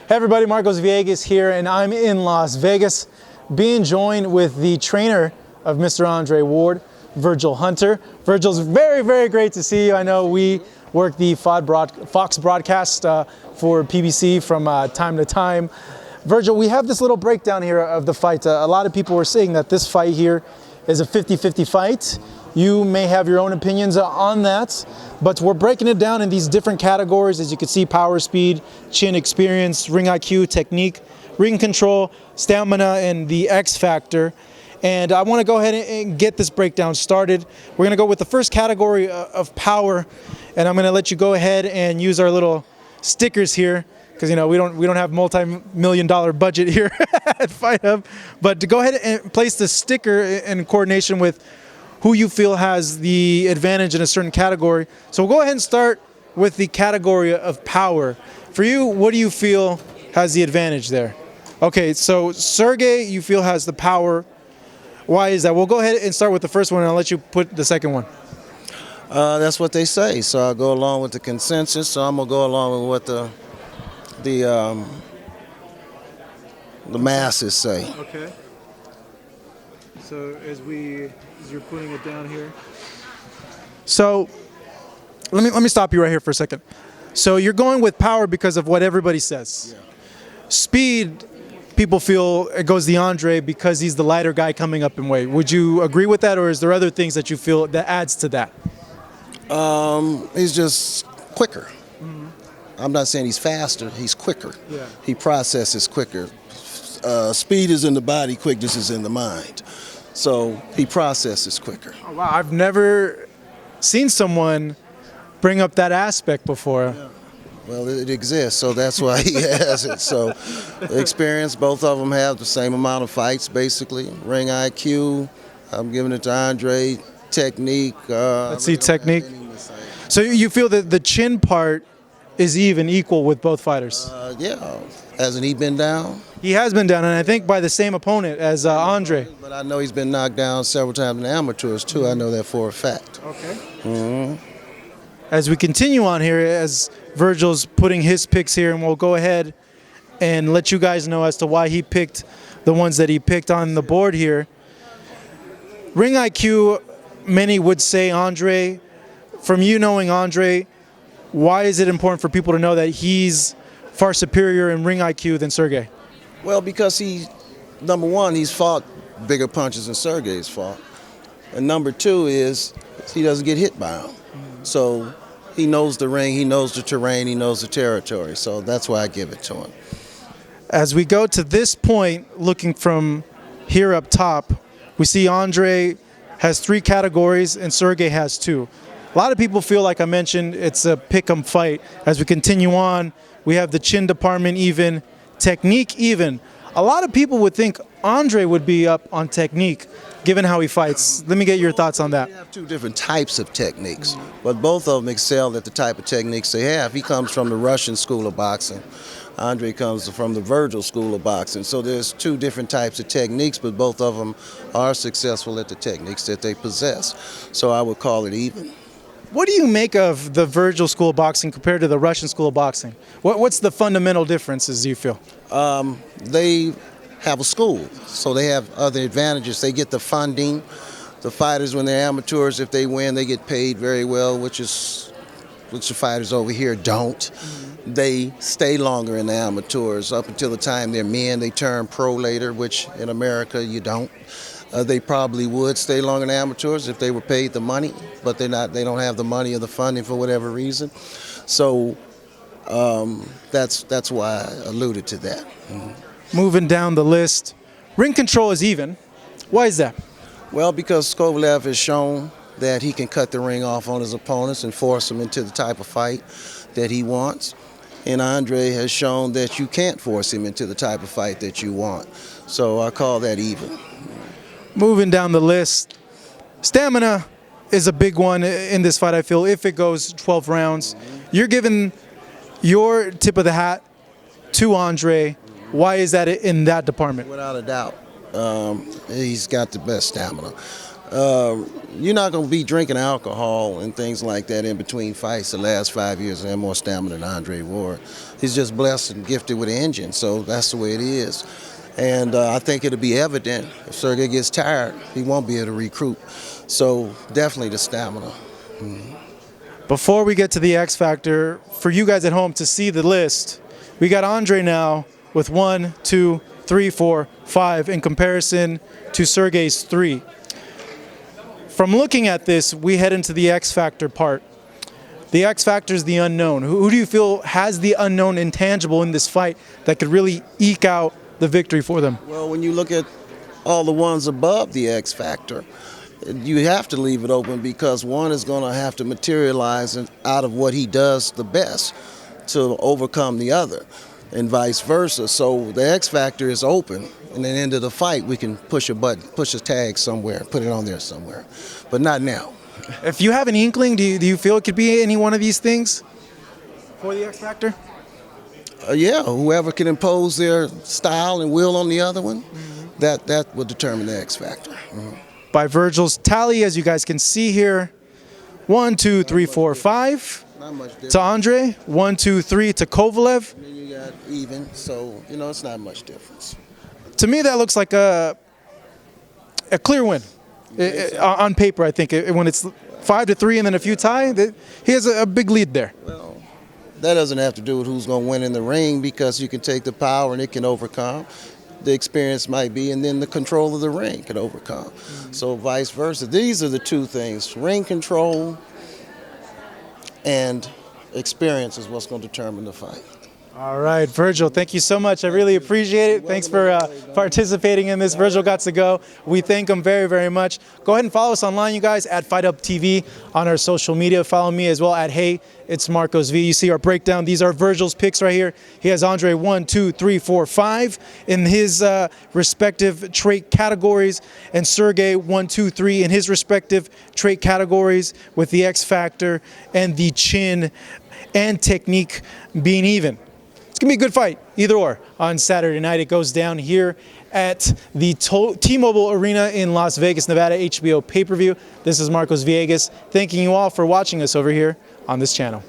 Hey everybody, Marcos Villegas here, and I'm in Las Vegas, being joined with the trainer of Mr. Andre Ward, Virgil Hunter. Virgil's very great to see you. I know we work the Fox broadcast for PBC from time to time. Virgil, we have this little breakdown here of the fight. A lot of people were saying that this fight here is a 50-50 fight. You may have your own opinions on that, but we're breaking it down in these different categories. As you can see, power, speed, chin, experience, ring IQ, technique, ring control, stamina, and the X factor. And I want to go ahead and get this breakdown started. We're going to go with the first category of power, and I'm going to let you go ahead and use our little stickers here, because we don't have multi-million-dollar budget here at Fight Hub. But to go ahead and place the sticker in coordination with who you feel has the advantage in a certain category. So we'll go ahead and start with the category of power. For you, what do you feel has the advantage there? Okay, so Sergey, you feel has the power. Why is that? We'll go ahead and start with the first one, and I'll let you put the second one. That's what they say, so I'll go along with the consensus. So I'm going to go along with what the masses say. Okay. So as you're putting it down here. So let me stop you right here for a second. So you're going with power because of what everybody says. Yeah. Speed, people feel it goes the Andre because he's the lighter guy coming up in weight. Would you agree with that, or is there other things that you feel that adds to that? He's just quicker. Mm-hmm. I'm not saying he's faster, he's quicker. Yeah. He processes quicker. Speed is in the body, quickness is in the mind. So he processes quicker. Oh, wow, I've never seen someone bring up that aspect before. Yeah. Well, it exists, so that's why he has it. So experience, both of them have the same amount of fights, basically. Ring IQ, I'm giving it to Andre. Technique. Let's see, technique. So you feel that the chin part is equal with both fighters? Yeah. Hasn't he been down? He has been down, and I think by the same opponent as Andre. But I know he's been knocked down several times in the amateurs, too. I know that for a fact. Okay. Mm-hmm. As we continue on here, as Virgil's putting his picks here, and we'll go ahead and let you guys know as to why he picked the ones that he picked on the board here. Ring IQ, many would say Andre. From you knowing Andre, why is it important for people to know that he's far superior in ring IQ than Sergey? Well, because number one, he's fought bigger punches than Sergey's fought. And number two is he doesn't get hit by them. So he knows the ring, he knows the terrain, he knows the territory. So that's why I give it to him. As we go to this point, looking from here up top, we see Andre has 3 categories and Sergey has 2. A lot of people feel, like I mentioned, it's a pick-em fight. As we continue on, we have the chin department even, technique even. A lot of people would think Andre would be up on technique, given how he fights. Let me get your thoughts on that. We have 2 different types of techniques, but both of them excel at the type of techniques they have. He comes from the Russian school of boxing. Andre comes from the Virgil school of boxing. So there's 2 different types of techniques, but both of them are successful at the techniques that they possess. So I would call it even. What do you make of the Virgil school of boxing compared to the Russian school of boxing? What's the fundamental differences, do you feel? They have a school, so they have other advantages. They get the funding. The fighters, when they're amateurs, if they win, they get paid very well, which the fighters over here don't. Mm-hmm. They stay longer in the amateurs up until the time they're men. They turn pro later, which in America you don't. They probably would stay longer than amateurs if they were paid the money, but they're not. They don't have the money or the funding for whatever reason. So that's why I alluded to that. Mm-hmm. Moving down the list, ring control is even. Why is that? Well, because Kovalev has shown that he can cut the ring off on his opponents and force them into the type of fight that he wants. And Andre has shown that you can't force him into the type of fight that you want. So I call that even. Moving down the list, stamina is a big one in this fight, I feel, if it goes 12 rounds. You're giving your tip of the hat to Andre. Why is that in that department? Without a doubt. He's got the best stamina. You're not going to be drinking alcohol and things like that in between fights. The last 5 years, I have more stamina than Andre Ward. He's just blessed and gifted with an engine, so that's the way it is. And I think it'll be evident if Sergey gets tired, he won't be able to recruit. So definitely the stamina. Before we get to the X Factor, for you guys at home to see the list, we got Andre now with 1, 2, 3, 4, 5 in comparison to Sergey's 3. From looking at this, we head into the X Factor part. The X Factor is the unknown. Who do you feel has the unknown intangible in this fight that could really eke out the victory for them? Well, when you look at all the ones above the X Factor, you have to leave it open because one is going to have to materialize out of what he does the best to overcome the other, and vice versa. So the X Factor is open, and at the end of the fight, we can push a button, push a tag somewhere, put it on there somewhere, but not now. If you have an inkling, do you feel it could be any one of these things for the X Factor? Yeah, whoever can impose their style and will on the other one, that will determine the X Factor. By Virgil's tally, as you guys can see here, 1, 2, 3, 4, 5 Not much difference. to Andre, 1, 2, 3 to Kovalev. And then you got even, so it's not much difference. To me, that looks like a clear win. On paper, I think when it's 5-3 and then a few tie, he has a big lead there. Well, that doesn't have to do with who's going to win in the ring because you can take the power and it can overcome. The experience might be, and then the control of the ring can overcome. So vice versa. These are the two things: ring control and experience is what's going to determine the fight. All right, Virgil, thank you so much. I really appreciate it. Thanks for participating in this. Virgil got to go. We thank him very, very much. Go ahead and follow us online, you guys, at Fight Up TV on our social media. Follow me as well at Hey, it's Marcos V. You see our breakdown. These are Virgil's picks right here. He has Andre 1, 2, 3, 4, 5 in his respective trait categories, and Sergey 1, 2, 3 in his respective trait categories, with the X Factor and the chin and technique being even. It's going to be a good fight, either or. On Saturday night, it goes down here at the T-Mobile Arena in Las Vegas, Nevada, HBO pay-per-view. This is Marcos Villegas, thanking you all for watching us over here on this channel.